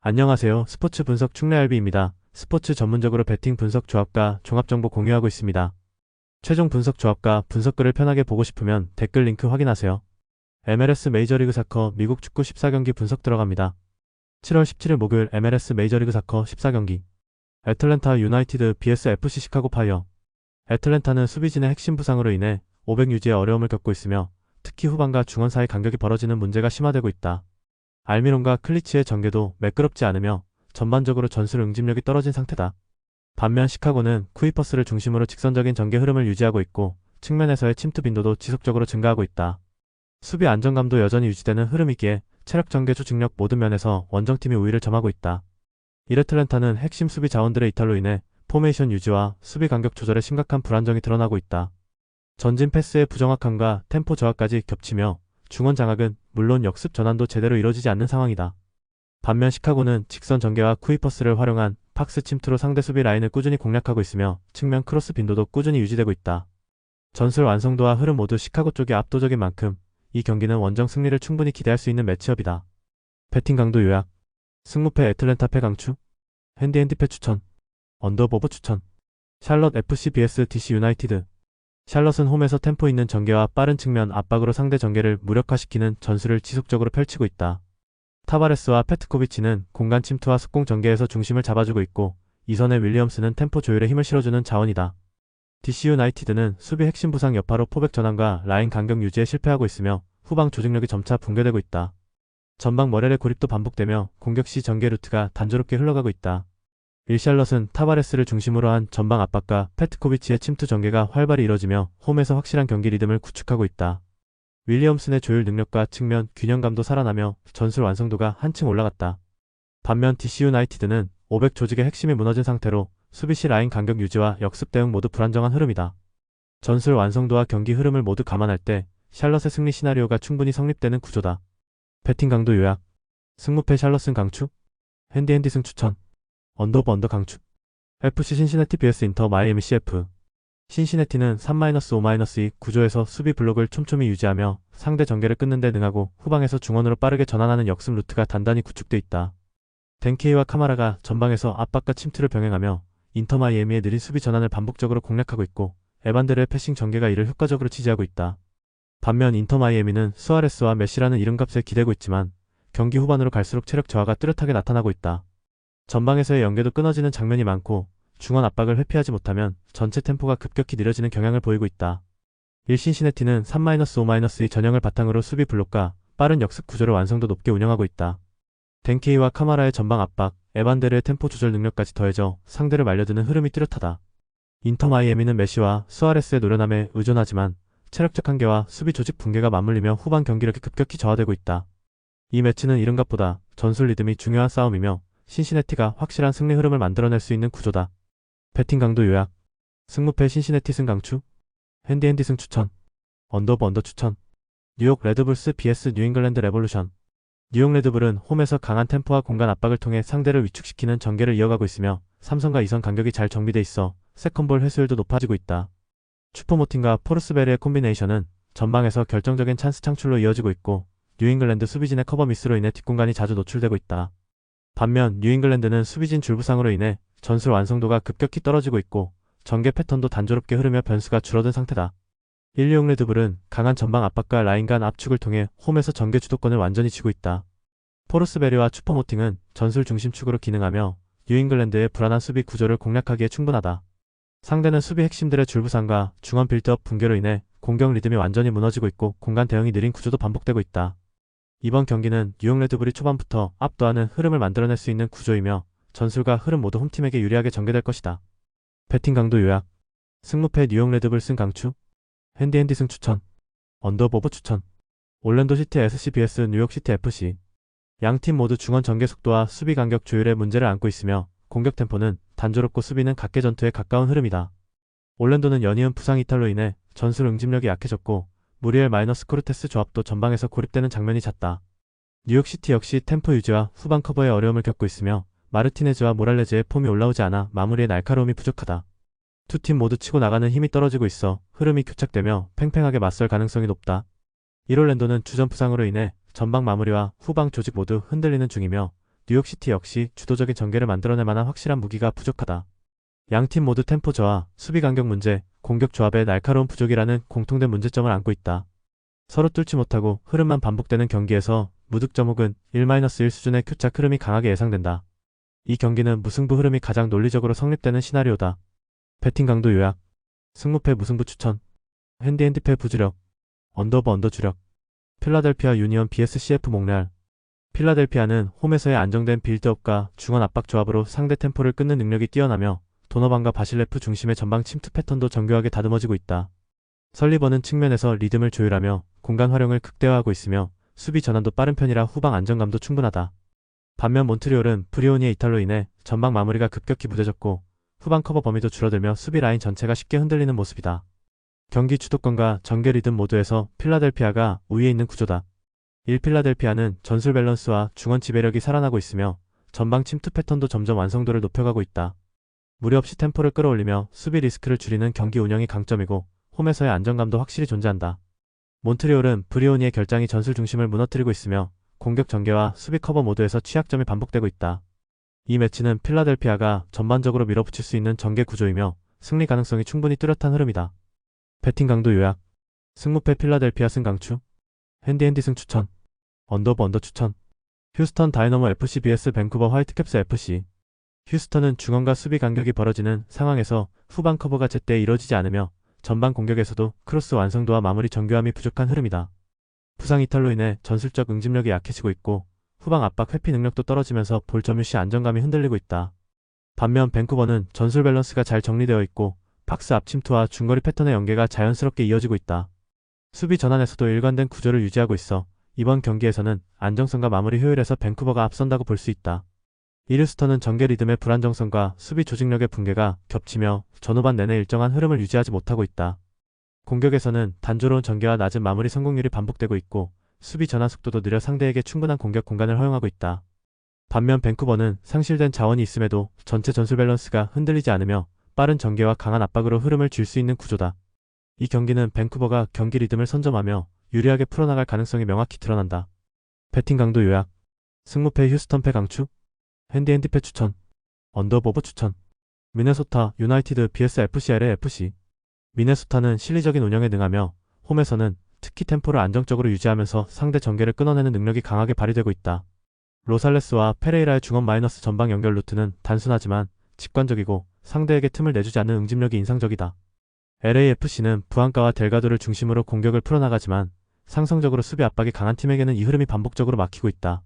안녕하세요. 스포츠 분석 충래알비입니다. 스포츠 전문적으로 배팅 분석 조합과 종합정보 공유하고 있습니다. 최종 분석 조합과 분석글을 편하게 보고 싶으면 댓글 링크 확인하세요. MLS 메이저리그 사커 미국 축구 14경기 분석 들어갑니다. 7월 17일 목요일 MLS 메이저리그 사커 14경기 애틀랜타 유나이티드 vs FC 시카고 파이어. 애틀랜타는 수비진의 핵심 부상으로 인해 500 유지에 어려움을 겪고 있으며 특히 후반과 중원 사이 간격이 벌어지는 문제가 심화되고 있다. 알미론과 클리치의 전개도 매끄럽지 않으며 전반적으로 전술 응집력이 떨어진 상태다. 반면 시카고는 쿠이퍼스를 중심으로 직선적인 전개 흐름을 유지하고 있고 측면에서의 침투 빈도도 지속적으로 증가하고 있다. 수비 안정감도 여전히 유지되는 흐름이기에 체력 전개 조직력 모든 면에서 원정팀이 우위를 점하고 있다. 이레틀랜타는 핵심 수비 자원들의 이탈로 인해 포메이션 유지와 수비 간격 조절에 심각한 불안정이 드러나고 있다. 전진 패스의 부정확함과 템포 저하까지 겹치며 중원 장악은 물론 역습 전환도 제대로 이뤄지지 않는 상황이다. 반면 시카고는 직선 전개와 쿠이퍼스를 활용한 박스 침투로 상대 수비 라인을 꾸준히 공략하고 있으며 측면 크로스 빈도도 꾸준히 유지되고 있다. 전술 완성도와 흐름 모두 시카고 쪽이 압도적인 만큼 이 경기는 원정 승리를 충분히 기대할 수 있는 매치업이다. 배팅 강도 요약. 승무패 애틀랜타 패 강추. 핸디핸디 패 추천. 언더보버 추천. 샬럿 FC vs DC 유나이티드. 샬럿은 홈에서 템포 있는 전개와 빠른 측면 압박으로 상대 전개를 무력화시키는 전술을 지속적으로 펼치고 있다. 타바레스와 페트코비치는 공간 침투와 속공 전개에서 중심을 잡아주고 있고 이선의 윌리엄스는 템포 조율에 힘을 실어주는 자원이다. DC 유나이티드는 수비 핵심 부상 여파로 포백 전환과 라인 간격 유지에 실패하고 있으며 후방 조직력이 점차 붕괴되고 있다. 전방 머렐의 고립도 반복되며 공격 시 전개 루트가 단조롭게 흘러가고 있다. 윌샬럿은 타바레스를 중심으로 한 전방 압박과 페트코비치의 침투 전개가 활발히 이뤄지며 홈에서 확실한 경기 리듬을 구축하고 있다. 윌리엄슨의 조율 능력과 측면 균형감도 살아나며 전술 완성도가 한층 올라갔다. 반면 DC 유나이티드는 500 조직의 핵심이 무너진 상태로 수비시 라인 간격 유지와 역습 대응 모두 불안정한 흐름이다. 전술 완성도와 경기 흐름을 모두 감안할 때 샬럿의 승리 시나리오가 충분히 성립되는 구조다. 배팅 강도 요약. 승무패 샬럿은 강추. 핸디핸디 승 추천. 언더오버 언더 강추. FC 신시내티 vs 인터 마이애미 CF. 신시내티는 3-5-2 구조에서 수비 블록을 촘촘히 유지하며 상대 전개를 끊는 데 능하고 후방에서 중원으로 빠르게 전환하는 역습 루트가 단단히 구축돼 있다. 덴케이와 카마라가 전방에서 압박과 침투를 병행하며 인터 마이애미의 느린 수비 전환을 반복적으로 공략하고 있고 에반데르의 패싱 전개가 이를 효과적으로 지지하고 있다. 반면 인터 마이애미는 수아레스와 메시라는 이름값에 기대고 있지만 경기 후반으로 갈수록 체력 저하가 뚜렷하게 나타나고 있다. 전방에서의 연계도 끊어지는 장면이 많고 중원 압박을 회피하지 못하면 전체 템포가 급격히 느려지는 경향을 보이고 있다. 신시내티는 3-5-2 전형을 바탕으로 수비 블록과 빠른 역습 구조를 완성도 높게 운영하고 있다. 덴케이와 카마라의 전방 압박, 에반데르의 템포 조절 능력까지 더해져 상대를 말려드는 흐름이 뚜렷하다. 인터 마이애미는 메시와 수아레스의 노련함에 의존하지만 체력적 한계와 수비 조직 붕괴가 맞물리며 후반 경기력이 급격히 저하되고 있다. 이 매치는 이른것보다 전술 리듬이 중요한 싸움이며 신시내티가 확실한 승리 흐름을 만들어낼 수 있는 구조다. 배팅 강도 요약. 승무패 신시내티 승 강추. 핸디핸디 승 추천. 언더오버 언더 추천. 뉴욕 레드불스 vs 뉴잉글랜드 레볼루션. 뉴욕 레드불은 홈에서 강한 템포와 공간 압박을 통해 상대를 위축시키는 전개를 이어가고 있으며 삼선과 이선 간격이 잘 정비돼 있어 세컨볼 회수율도 높아지고 있다. 슈퍼모틴과 포르스베리의 콤비네이션은 전방에서 결정적인 찬스 창출로 이어지고 있고 뉴잉글랜드 수비진의 커버 미스로 인해 뒷공간이 자주 노출되고 있다. 반면 뉴잉글랜드는 수비진 줄부상으로 인해 전술 완성도가 급격히 떨어지고 있고 전개 패턴도 단조롭게 흐르며 변수가 줄어든 상태다. 뉴욕 레드불은 강한 전방 압박과 라인 간 압축을 통해 홈에서 전개 주도권을 완전히 쥐고 있다. 포르스베리와 슈퍼모팅은 전술 중심축으로 기능하며 뉴잉글랜드의 불안한 수비 구조를 공략하기에 충분하다. 상대는 수비 핵심들의 줄부상과 중원 빌드업 붕괴로 인해 공격 리듬이 완전히 무너지고 있고 공간 대응이 느린 구조도 반복되고 있다. 이번 경기는 뉴욕 레드불이 초반부터 압도하는 흐름을 만들어낼 수 있는 구조이며 전술과 흐름 모두 홈팀에게 유리하게 전개될 것이다. 배팅 강도 요약. 승무패 뉴욕 레드불 승 강추. 핸디핸디 승 추천. 언더오버 추천. 올랜도 시티 SC vs 뉴욕 시티 FC. 양팀 모두 중원 전개 속도와 수비 간격 조율에 문제를 안고 있으며 공격 템포는 단조롭고 수비는 각계 전투에 가까운 흐름이다. 올랜도는 연이은 부상 이탈로 인해 전술 응집력이 약해졌고 무리엘 마이너스 코르테스 조합도 전방에서 고립되는 장면이 잦다. 뉴욕시티 역시 템포 유지와 후방 커버에 어려움을 겪고 있으며 마르티네즈와 모랄레즈의 폼이 올라오지 않아 마무리에 날카로움이 부족하다. 두 팀 모두 치고 나가는 힘이 떨어지고 있어 흐름이 교착되며 팽팽하게 맞설 가능성이 높다. 이롤랜도는 주전 부상으로 인해 전방 마무리와 후방 조직 모두 흔들리는 중이며 뉴욕시티 역시 주도적인 전개를 만들어낼 만한 확실한 무기가 부족하다. 양팀 모두 템포 저하, 수비 간격 문제, 공격 조합의 날카로운 부족이라는 공통된 문제점을 안고 있다. 서로 뚫지 못하고 흐름만 반복되는 경기에서 무득점 혹은 1-1 수준의 교착 흐름이 강하게 예상된다. 이 경기는 무승부 흐름이 가장 논리적으로 성립되는 시나리오다. 배팅 강도 요약, 승무패 무승부 추천, 핸디패 부주력, 언더 주력, 필라델피아 유니언 vs CF 몽레알. 필라델피아는 홈에서의 안정된 빌드업과 중원 압박 조합으로 상대 템포를 끊는 능력이 뛰어나며 도너반과 바실레프 중심의 전방 침투 패턴도 정교하게 다듬어지고 있다. 설리번은 측면에서 리듬을 조율하며 공간 활용을 극대화하고 있으며 수비 전환도 빠른 편이라 후방 안정감도 충분하다. 반면 몬트리올은 브리오니의 이탈로 인해 전방 마무리가 급격히 무뎌졌고 후방 커버 범위도 줄어들며 수비 라인 전체가 쉽게 흔들리는 모습이다. 경기 주도권과 전개 리듬 모두에서 필라델피아가 우위에 있는 구조다. 1. 필라델피아는 전술 밸런스와 중원 지배력이 살아나고 있으며 전방 침투 패턴도 점점 완성도를 높여가고 있다. 무리 없이 템포를 끌어올리며 수비 리스크를 줄이는 경기 운영이 강점이고 홈에서의 안정감도 확실히 존재한다. 몬트리올은 브리오니의 결장이 전술 중심을 무너뜨리고 있으며 공격 전개와 수비 커버 모두에서 취약점이 반복되고 있다. 이 매치는 필라델피아가 전반적으로 밀어붙일 수 있는 전개 구조이며 승리 가능성이 충분히 뚜렷한 흐름이다. 배팅 강도 요약, 승무패 필라델피아 승 강추, 핸디 승 추천, 언더 추천, 휴스턴 다이너모 FC vs 밴쿠버 화이트캡스 FC. 휴스턴은 중원과 수비 간격이 벌어지는 상황에서 후방 커버가 제때 이뤄지지 않으며 전방 공격에서도 크로스 완성도와 마무리 정교함이 부족한 흐름이다. 부상 이탈로 인해 전술적 응집력이 약해지고 있고 후방 압박 회피 능력도 떨어지면서 볼 점유 시 안정감이 흔들리고 있다. 반면 밴쿠버는 전술 밸런스가 잘 정리되어 있고 박스 앞 침투와 중거리 패턴의 연계가 자연스럽게 이어지고 있다. 수비 전환에서도 일관된 구조를 유지하고 있어 이번 경기에서는 안정성과 마무리 효율에서 밴쿠버가 앞선다고 볼 수 있다. 휴스턴은 전개 리듬의 불안정성과 수비 조직력의 붕괴가 겹치며 전후반 내내 일정한 흐름을 유지하지 못하고 있다. 공격에서는 단조로운 전개와 낮은 마무리 성공률이 반복되고 있고 수비 전환 속도도 느려 상대에게 충분한 공격 공간을 허용하고 있다. 반면 밴쿠버는 상실된 자원이 있음에도 전체 전술 밸런스가 흔들리지 않으며 빠른 전개와 강한 압박으로 흐름을 줄 수 있는 구조다. 이 경기는 밴쿠버가 경기 리듬을 선점하며 유리하게 풀어나갈 가능성이 명확히 드러난다. 배팅 강도 요약, 승무패 휴스턴패 강추, 핸디패 추천, 언더 추천, 미네소타 유나이티드 vs FCL의 FC. 미네소타는 실리적인 운영에 능하며 홈에서는 특히 템포를 안정적으로 유지하면서 상대 전개를 끊어내는 능력이 강하게 발휘되고 있다. 로살레스와 페레이라의 중원 마이너스 전방 연결 루트는 단순하지만 직관적이고 상대에게 틈을 내주지 않는 응집력이 인상적이다. LAFC는 부안가와 델가도를 중심으로 공격을 풀어나가지만 상성적으로 수비 압박이 강한 팀에게는 이 흐름이 반복적으로 막히고 있다.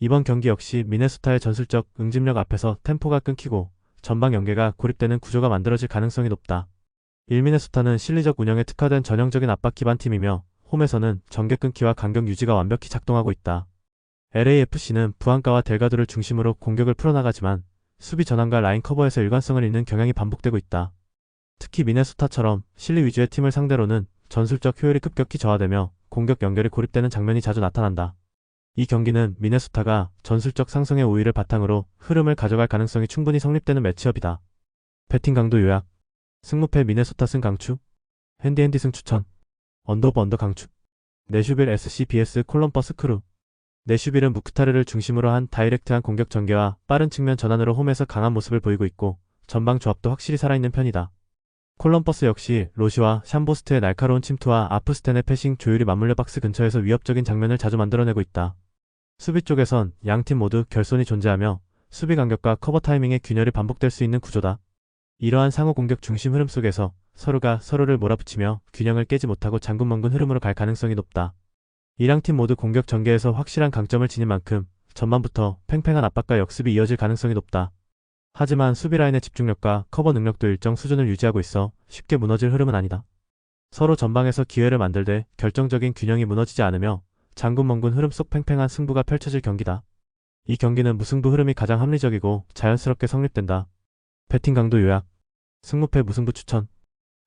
이번 경기 역시 미네소타의 전술적 응집력 앞에서 템포가 끊기고 전방 연계가 고립되는 구조가 만들어질 가능성이 높다. 미네소타는 실리적 운영에 특화된 전형적인 압박 기반 팀이며 홈에서는 전개 끊기와 간격 유지가 완벽히 작동하고 있다. LAFC는 부안가와 델가도를 중심으로 공격을 풀어나가지만 수비 전환과 라인 커버에서 일관성을 잃는 경향이 반복되고 있다. 특히 미네소타처럼 실리 위주의 팀을 상대로는 전술적 효율이 급격히 저하되며 공격 연결이 고립되는 장면이 자주 나타난다. 이 경기는 미네소타가 전술적 상승의 우위를 바탕으로 흐름을 가져갈 가능성이 충분히 성립되는 매치업이다. 배팅 강도 요약, 승무패 미네소타 승 강추, 핸디 승 추천, 언더 강추, 내슈빌 SC vs 콜럼버스 크루. 내슈빌은 무크타르를 중심으로 한 다이렉트한 공격 전개와 빠른 측면 전환으로 홈에서 강한 모습을 보이고 있고 전방 조합도 확실히 살아있는 편이다. 콜럼버스 역시 로시와 샴보스트의 날카로운 침투와 아프스텐의 패싱 조율이 맞물려 박스 근처에서 위협적인 장면을 자주 만들어내고 있다. 수비 쪽에선 양팀 모두 결손이 존재하며 수비 간격과 커버 타이밍의 균열이 반복될 수 있는 구조다. 이러한 상호 공격 중심 흐름 속에서 서로가 서로를 몰아붙이며 균형을 깨지 못하고 장군멍군 흐름으로 갈 가능성이 높다. 이랑팀 모두 공격 전개에서 확실한 강점을 지닌 만큼 전반부터 팽팽한 압박과 역습이 이어질 가능성이 높다. 하지만 수비 라인의 집중력과 커버 능력도 일정 수준을 유지하고 있어 쉽게 무너질 흐름은 아니다. 서로 전방에서 기회를 만들되 결정적인 균형이 무너지지 않으며 장군멍군 흐름 속 팽팽한 승부가 펼쳐질 경기다. 이 경기는 무승부 흐름이 가장 합리적이고 자연스럽게 성립된다. 배팅 강도 요약, 승무패 무승부 추천,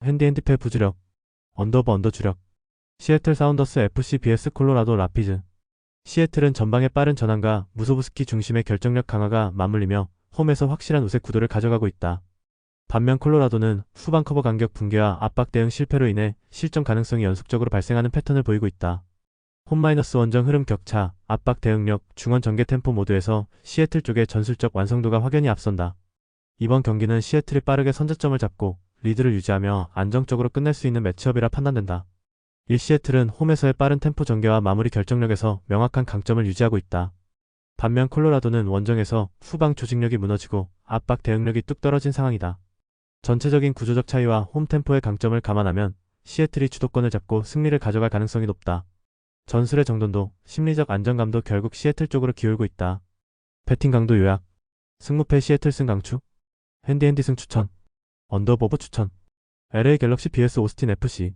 핸디패 부주력, 언더 주력, 시애틀 사운더스 FC vs 콜로라도 라피즈. 시애틀은 전방의 빠른 전환과 무소부스키 중심의 결정력 강화가 맞물리며 홈에서 확실한 우세 구도를 가져가고 있다. 반면 콜로라도는 후방 커버 간격 붕괴와 압박 대응 실패로 인해 실점 가능성이 연속적으로 발생하는 패턴을 보이고 있다. 홈-원정 흐름 격차, 압박 대응력, 중원 전개 템포 모두에서 시애틀 쪽의 전술적 완성도가 확연히 앞선다. 이번 경기는 시애틀이 빠르게 선제점을 잡고 리드를 유지하며 안정적으로 끝낼 수 있는 매치업이라 판단된다. 1시애틀은 홈에서의 빠른 템포 전개와 마무리 결정력에서 명확한 강점을 유지하고 있다. 반면 콜로라도는 원정에서 후방 조직력이 무너지고 압박 대응력이 뚝 떨어진 상황이다. 전체적인 구조적 차이와 홈 템포의 강점을 감안하면 시애틀이 주도권을 잡고 승리를 가져갈 가능성이 높다. 전술의 정돈도 심리적 안정감도 결국 시애틀 쪽으로 기울고 있다. 배팅 강도 요약. 승무패 시애틀 승 강추. 핸디핸디 승 추천. 언더오버 추천. LA 갤럭시 vs 오스틴 FC.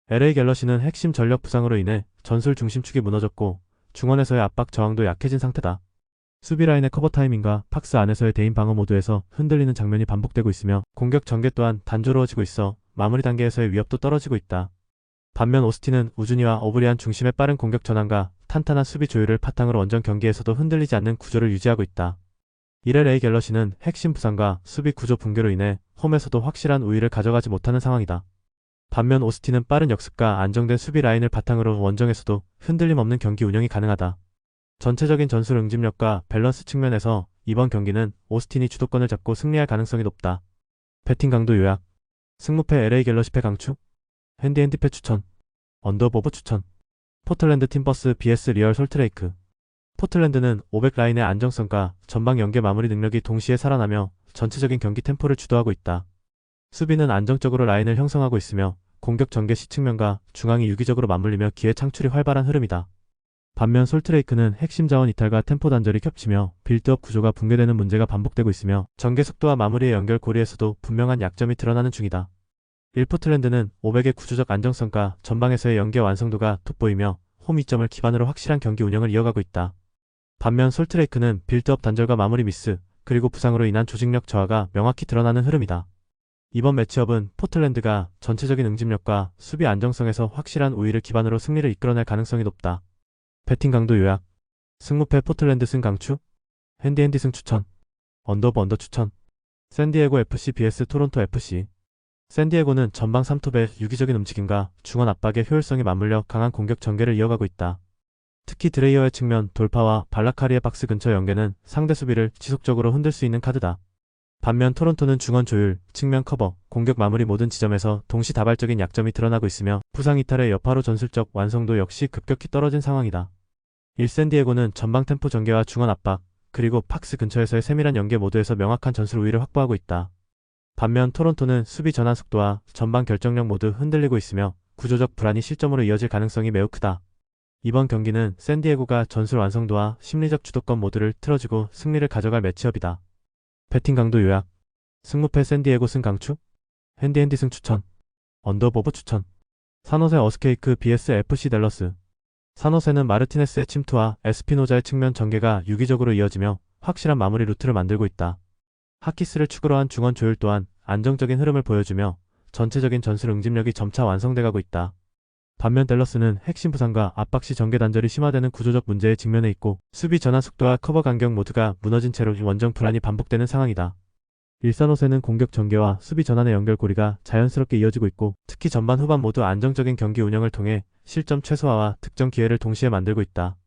LA 갤럭시는 핵심 전력 부상으로 인해 전술 중심축이 무너졌고 중원에서의 압박 저항도 약해진 상태다. 수비 라인의 커버 타이밍과 팍스 안에서의 대인 방어 모드에서 흔들리는 장면이 반복되고 있으며 공격 전개 또한 단조로워지고 있어 마무리 단계에서의 위협도 떨어지고 있다. 반면 오스틴은 우준이와 어브리안 중심의 빠른 공격 전환과 탄탄한 수비 조율을 바탕으로 원정 경기에서도 흔들리지 않는 구조를 유지하고 있다. LA 갤럭시는 핵심 부상과 수비 구조 붕괴로 인해 홈에서도 확실한 우위를 가져가지 못하는 상황이다. 반면 오스틴은 빠른 역습과 안정된 수비 라인을 바탕으로 원정에서도 흔들림 없는 경기 운영이 가능하다. 전체적인 전술 응집력과 밸런스 측면에서 이번 경기는 오스틴이 주도권을 잡고 승리할 가능성이 높다. 배팅 강도 요약. 승무패 LA 갤럭시패 강추. 핸디핸디패 추천. 언더오버 추천. 포틀랜드 팀버스 vs 리얼 솔트레이크. 포틀랜드는 500 라인의 안정성과 전방 연계 마무리 능력이 동시에 살아나며 전체적인 경기 템포를 주도하고 있다. 수비는 안정적으로 라인을 형성하고 있으며 공격 전개 시 측면과 중앙이 유기적으로 맞물리며 기회 창출이 활발한 흐름이다. 반면 솔트레이크는 핵심 자원 이탈과 템포 단절이 겹치며 빌드업 구조가 붕괴되는 문제가 반복되고 있으며 전개 속도와 마무리의 연결 고리에서도 분명한 약점이 드러나는 중이다. 1포틀랜드는 500의 구조적 안정성과 전방에서의 연계 완성도가 돋보이며 홈 이점을 기반으로 확실한 경기 운영을 이어가고 있다. 반면 솔트레이크는 빌드업 단절과 마무리 미스, 그리고 부상으로 인한 조직력 저하가 명확히 드러나는 흐름이다. 이번 매치업은 포틀랜드가 전체적인 응집력과 수비 안정성에서 확실한 우위를 기반으로 승리를 이끌어낼 가능성이 높다. 배팅 강도 요약. 승무패 포틀랜드 승 강추. 핸디핸디 승 추천. 언더 추천. 샌디에고 FC vs 토론토 FC. 샌디에고는 전방 3톱의 유기적인 움직임과 중원 압박의 효율성이 맞물려 강한 공격 전개를 이어가고 있다. 특히 드레이어의 측면 돌파와 발라카리의 박스 근처 연계는 상대 수비를 지속적으로 흔들 수 있는 카드다. 반면 토론토는 중원 조율, 측면 커버, 공격 마무리 모든 지점에서 동시다발적인 약점이 드러나고 있으며 부상 이탈의 여파로 전술적 완성도 역시 급격히 떨어진 상황이다. 샌디에고는 전방 템포 전개와 중원 압박, 그리고 팍스 근처에서의 세밀한 연계 모두에서 명확한 전술 우위를 확보하고 있다. 반면 토론토는 수비 전환 속도와 전방 결정력 모두 흔들리고 있으며 구조적 불안이 실점으로 이어질 가능성이 매우 크다. 이번 경기는 샌디에고가 전술 완성도와 심리적 주도권 모두를 틀어주고 승리를 가져갈 매치업이다. 배팅 강도 요약. 승무패 샌디에고 승 강추. 핸디핸디 승 추천. 언더오버 추천. 산호세 어스케이크 vs FC 댈러스. 산호세는 마르티네스의 침투와 에스피노자의 측면 전개가 유기적으로 이어지며 확실한 마무리 루트를 만들고 있다. 하키스를 축으로 한 중원 조율 또한 안정적인 흐름을 보여주며 전체적인 전술 응집력이 점차 완성돼가고 있다. 반면 댈러스는 핵심 부상과 압박 시 전개 단절이 심화되는 구조적 문제에 직면해 있고 수비 전환 속도와 커버 간격 모두가 무너진 채로 원정 불안이 반복되는 상황이다. 산호세는 공격 전개와 수비 전환의 연결고리가 자연스럽게 이어지고 있고 특히 전반 후반 모두 안정적인 경기 운영을 통해 실점 최소화와 득점 기회를 동시에 만들고 있다.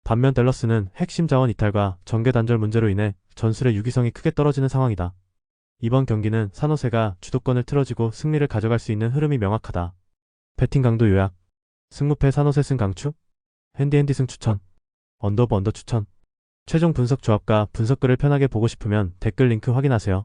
반면 댈러스는 핵심 자원 이탈과 전개 단절 문제로 인해 전술의 유기성이 크게 떨어지는 상황이다. 이번 경기는 산호세가 주도권을 틀어지고 승리를 가져갈 수 있는 흐름이 명확하다. 배팅 강도 요약. 승무패 산호세 승 강추. 핸디핸디 승 추천. 언더 추천. 최종 분석 조합과 분석글을 편하게 보고 싶으면 댓글 링크 확인하세요.